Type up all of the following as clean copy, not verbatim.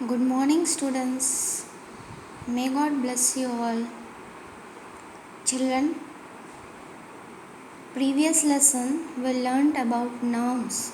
Good morning, students. May God bless you all. Children, previous lesson we learned about nouns.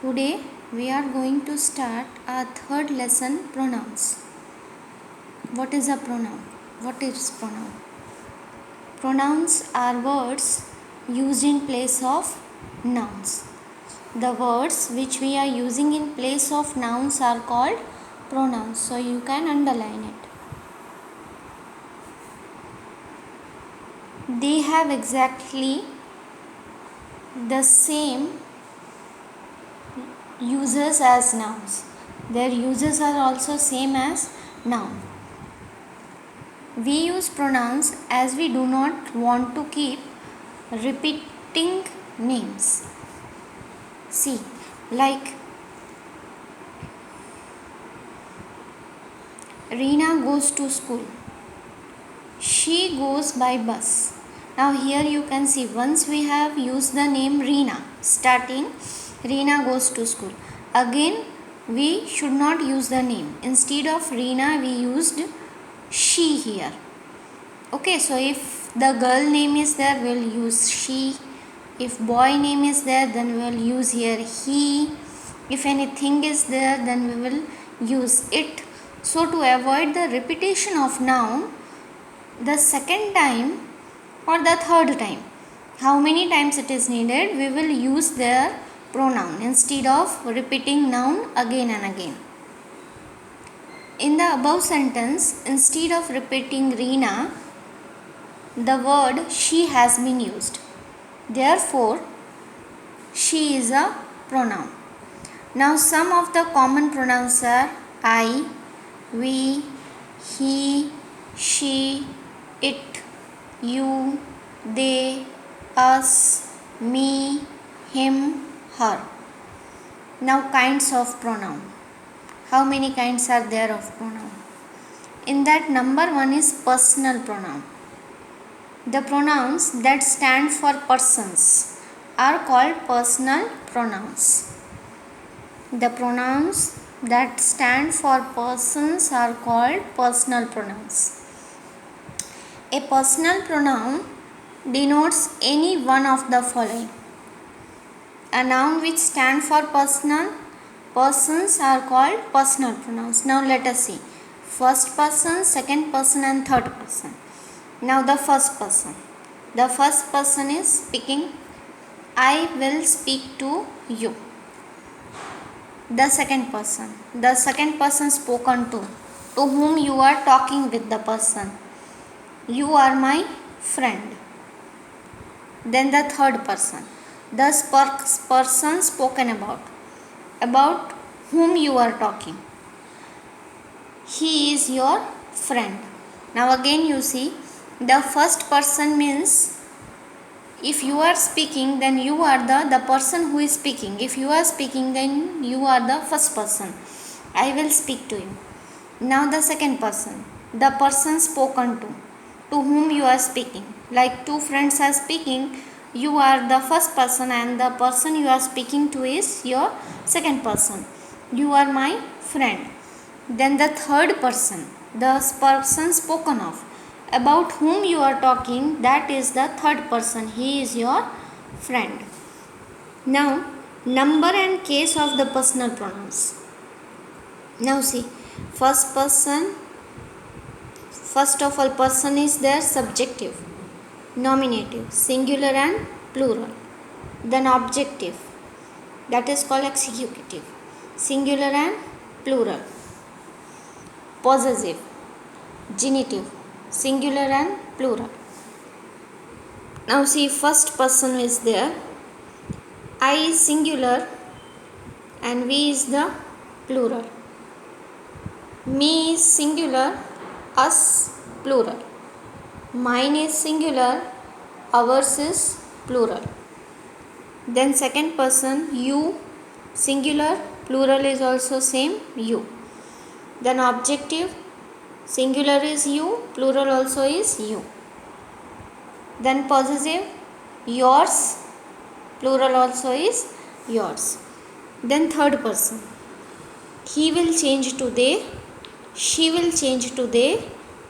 Today we are going to start our third lesson, pronouns. What is a pronoun? What is pronoun? Pronouns are words used in place of nouns. The words which we are using in place of nouns are called pronouns. So you can underline it. They have exactly the same uses as nouns. Their uses are also same as noun. We use pronouns as we do not want to keep repeating names. See, like Reena goes to school. She goes by bus. Now here you can see once we have used the name Reena, starting Reena goes to school. Again we should not use the name. Instead of Reena we used she here. Okay, so if the girl name is there, we'll use she. If boy name is there, then we'll use here he. If anything is there, then we will use it. So to avoid the repetition of noun, the second time or the third time, how many times it is needed, we will use their pronoun instead of repeating noun again and again. In the above sentence, instead of repeating Reena, the word she has been used. Therefore, she is a pronoun. Now some of the common pronouns are I, we, he, she, it, you, they, us, me, him, her. Now kinds of pronoun. How many kinds are there of pronoun? In that, number one is personal pronoun. The pronouns that stand for persons are called personal pronouns. The pronouns that stand for persons are called personal pronouns. A personal pronoun denotes any one of the following. A noun which stands for persons are called personal pronouns. Now let us see. First person, second person and third person. Now the first person. The first person is speaking. I will speak to you. The second person. The second person spoken to whom you are talking with the person. You are my friend. Then the third person. The person spoken about whom you are talking. He is your friend. Now again you see, the first person means if you are speaking, then you are the person who is speaking. If you are speaking, then you are the first person. I will speak to you. Now the second person, the person spoken to whom you are speaking. Like two friends are speaking, you are the first person and the person you are speaking to is your second person. You are my friend. Then the third person, the person spoken of, about whom you are talking, that is the third person. He is your friend. Now, number and case of the personal pronouns. Now see, first person, first of all, person is there, subjective, nominative, singular and plural. Then objective, that is called executive, singular and plural. Possessive, genitive, singular and plural. Now see, first person is there. I is singular and we is the plural. Me is singular, us plural. Mine is singular, ours is plural. Then second person, you, singular, plural is also same, you. Then objective, singular is you, plural also is you. Then possessive, yours, plural also is yours. Then third person. He will change to they, she will change to they,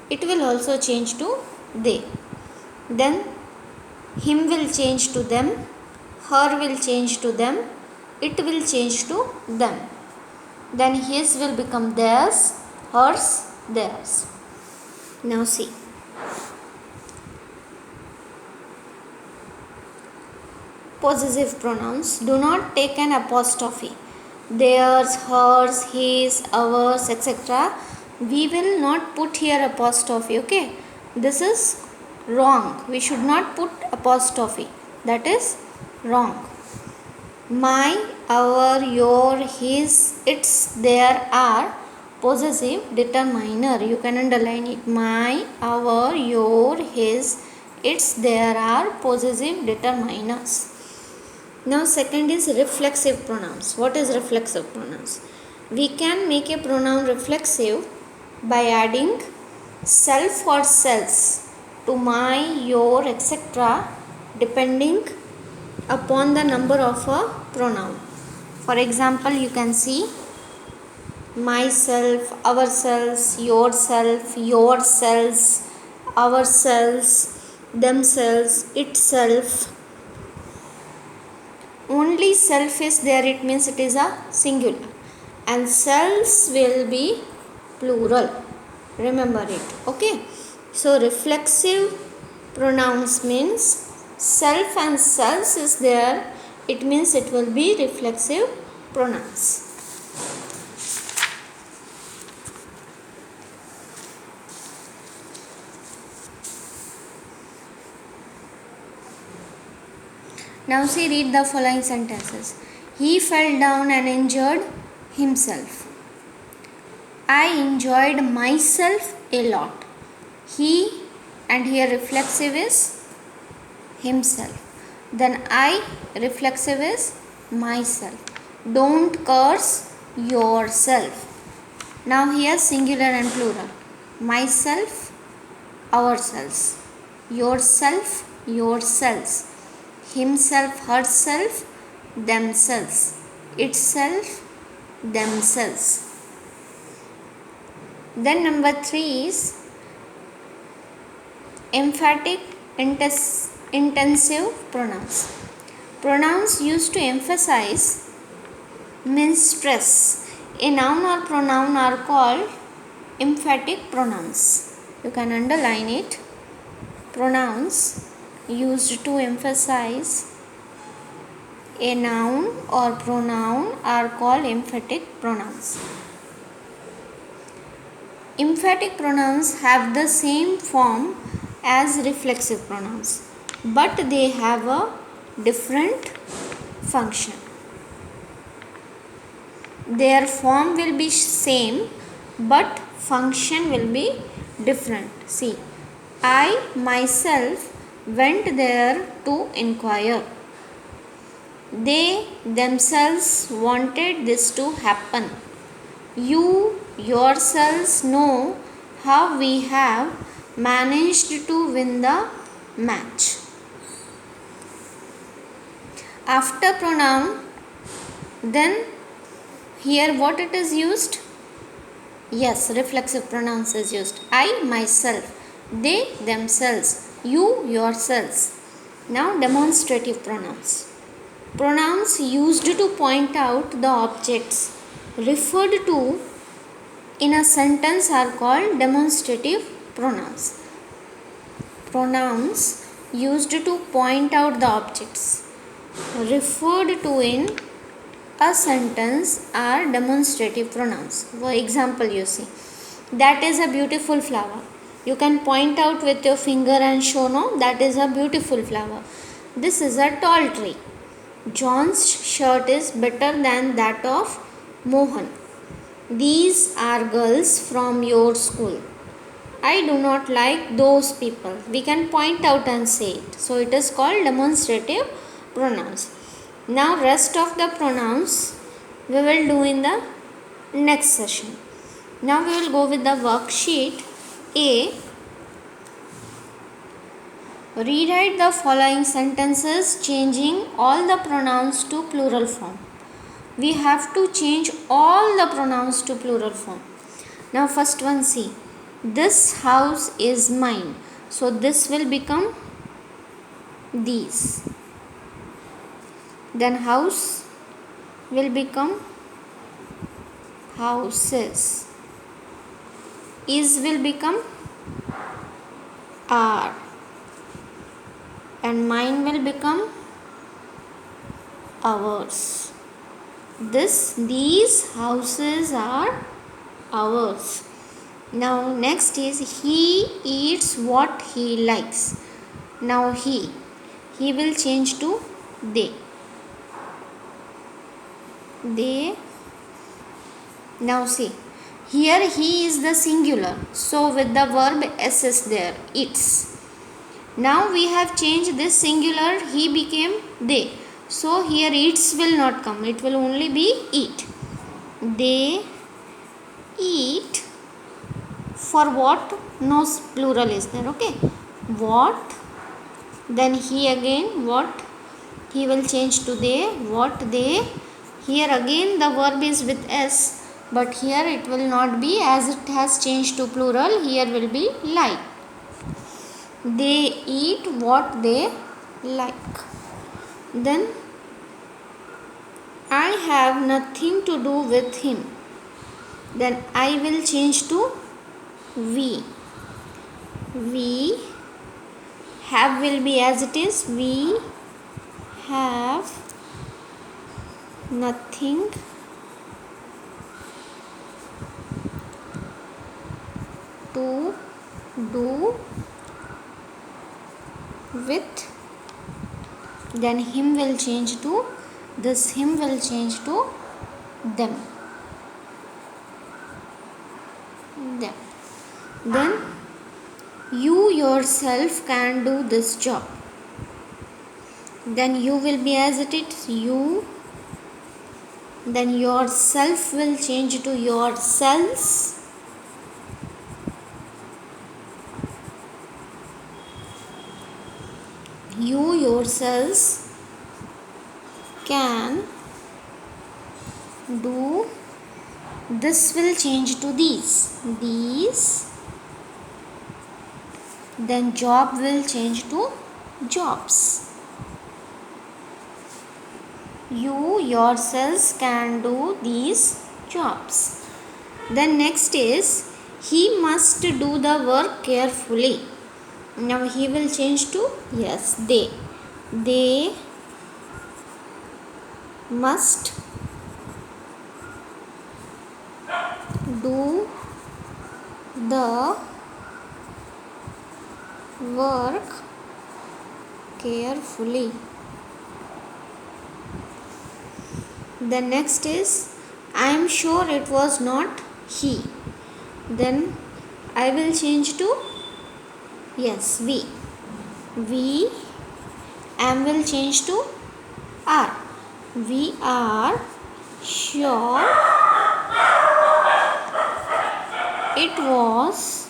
it will also change to they. Then him will change to them, her will change to them, it will change to them. Then his will become theirs, hers, theirs. Now see. Possessive pronouns do not take an apostrophe. Theirs, hers, his, ours, etc. We will not put here apostrophe. Okay, this is wrong. We should not put apostrophe. That is wrong. My, our, your, his, its, their are possessive determiner. You can underline it. My, our, your, his, its, their are possessive determiners. Now second is reflexive pronouns. What is reflexive pronouns? We can make a pronoun reflexive by adding self or selves to my, your, etc. depending upon the number of a pronoun. For example, you can see myself, ourselves, yourself, yourselves, ourselves, themselves, itself. Only self is there, it means it is a singular, and selves will be plural. Remember it. Okay, so reflexive pronouns means self and selves is there, it means it will be reflexive pronouns. Now see, read the following sentences. He fell down and injured himself. I enjoyed myself a lot. He, and here reflexive is himself. Then I, reflexive is myself. Don't curse yourself. Now here singular and plural. Myself, ourselves. Yourself, yourselves. Himself, herself, themselves. Itself, themselves. Then number 3 is emphatic intensive pronouns. Pronouns used to emphasize means stress. A noun or pronoun are called emphatic pronouns. You can underline it. Pronouns used to emphasize a noun or pronoun are called emphatic pronouns. Emphatic pronouns have the same form as reflexive pronouns, but they have a different function. Their form will be same, but function will be different. See, I myself went there to inquire. They themselves wanted this to happen. You yourselves know how we have managed to win the match. After pronoun, then here what it is used? Yes, reflexive pronouns is used. I myself, they themselves, you yourselves. Now demonstrative pronouns. Pronouns used to point out the objects referred to in a sentence are called demonstrative pronouns. Pronouns used to point out the objects referred to in a sentence are demonstrative pronouns. For example, you see, that is a beautiful flower. You can point out with your finger and show, no, that is a beautiful flower. This is a tall tree. John's shirt is better than that of Mohan. These are girls from your school. I do not like those people. We can point out and say it. So it is called demonstrative pronouns. Now rest of the pronouns we will do in the next session. Now we will go with the worksheet A. Rewrite the following sentences changing all the pronouns to plural form. we have to change all the pronouns to plural form. Now first one, see, this house is mine, so this will become these. Then house will become houses. Is will become are, and mine will become ours. These houses are ours. Now next is he eats what he likes. Now he will change to they. Now see, here he is the singular, so with the verb s is there, eats. Now we have changed this singular, he became they, so here eats will not come, it will only be eat. They eat. For what? No plural is there. Okay, what, then he again what, he will change to they, what they. Here again the verb is with s, but here it will not be, as it has changed to plural. Here will be like. They eat what they like. Then I have nothing to do with him. Then I will change to we. Have will be as it is. We have nothing to do with. Then him will change to this, him will change to them. Then you yourself can do this job. Then you will be as it is, you. Then yourself will change to yourselves. You yourselves can do. This will change to these. Then job will change to jobs. You yourselves can do these jobs. Then next is he must do the work carefully. Now he will change to yes, they. They must do the work carefully. The next is I am sure it was not he. Then I will change to yes, we. Am will change to are. We are sure it was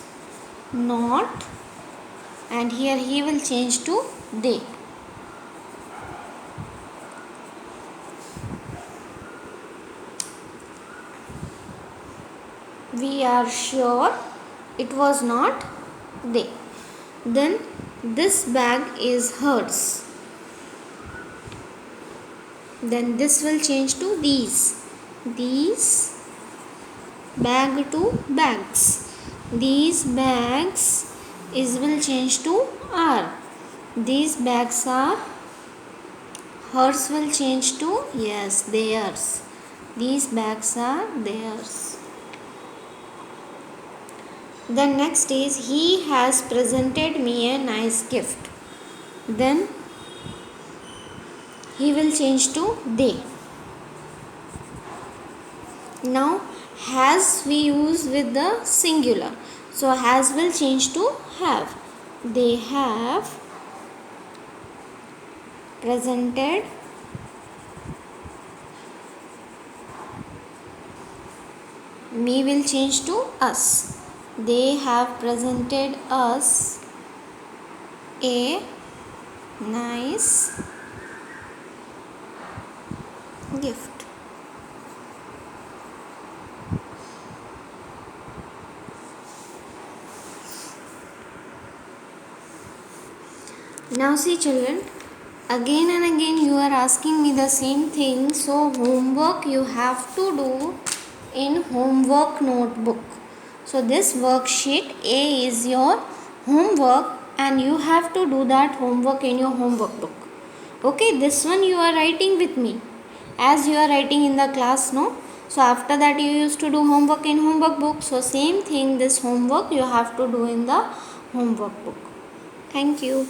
not, and here he will change to they. We are sure it was not they. Then this bag is hers. Then this will change to these. Bag to bags. These bags is will change to are. These bags are. Hers will change to yes, theirs. These bags are theirs. Then next is he has presented me a nice gift. Then he will change to they. Now has we use with the singular, so has will change to have. They have presented me will change to us. They have presented us a nice gift. Now see children, again and again you are asking me the same thing. So homework you have to do in homework notebook. So this worksheet A is your homework and you have to do that homework in your homework book. Okay, this one you are writing with me as you are writing in the class, no? So after that you used to do homework in homework book. So same thing, this homework you have to do in the homework book. Thank you.